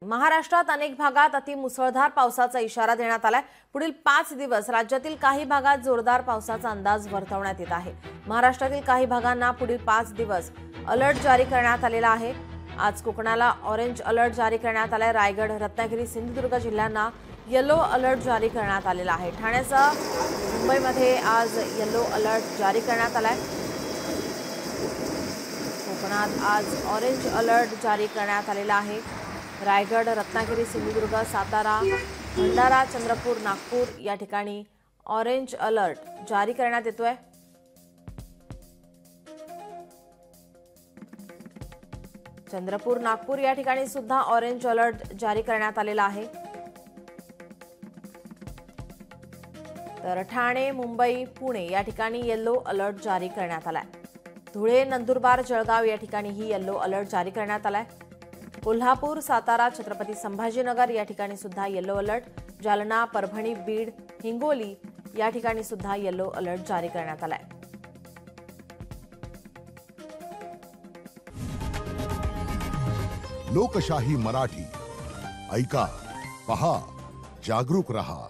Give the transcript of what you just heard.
महाराष्ट्रात अनेक भागात अतिमुसळधार पावसाचा इशारा देण्यात आलाय। पुढील 5 दिवस राज्यातील काही भागात जोरदार पावसाचा अंदाज वर्तवण्यात येत आहे। महाराष्ट्रातील काही भागांना पुढील 5 दिवस अलर्ट जारी करण्यात आलेला आहे। आज कोकणाला ऑरेंज अलर्ट जारी करण्यात आलाय। रायगड, रत्नागिरी, सिंधुदुर्ग जिल्ह्यांना येलो अलर्ट जारी करण्यात आलेला आहे। ठाण्यासह मुंबईमध्ये आज येलो अलर्ट जारी करण्यात आलाय। कोकणात आज ऑरेंज अलर्ट जारी करण्यात आलेला आहे। रायगड, रत्नागिरी, सिंधुदुर्ग, सातारा, भंडारा, चंद्रपूर, नागपूर या ठिकाणी ऑरेंज अलर्ट जारी करण्यात येतोय। चंद्रपूर, नागपूर या ठिकाणी सुद्धा ऑरेंज अलर्ट जारी करण्यात आलेला आहे। तर ठाणे, मुंबई, पुणे या ठिकाणी येलो अलर्ट जारी करण्यात आलाय। धुळे, नंदुरबार, जळगाव या ठिकाणीही येलो अलर्ट जारी करण्यात आलाय। कोल्हापूर, सातारा, छत्रपती संभाजीनगर या ठिकाणी सुद्धा येलो अलर्ट। जालना, परभणी, बीड, हिंगोली या ठिकाणी सुद्धा येलो अलर्ट जारी करण्यात आलाय। लोकशाही मराठी ऐका, पहा, जागरूक रहा।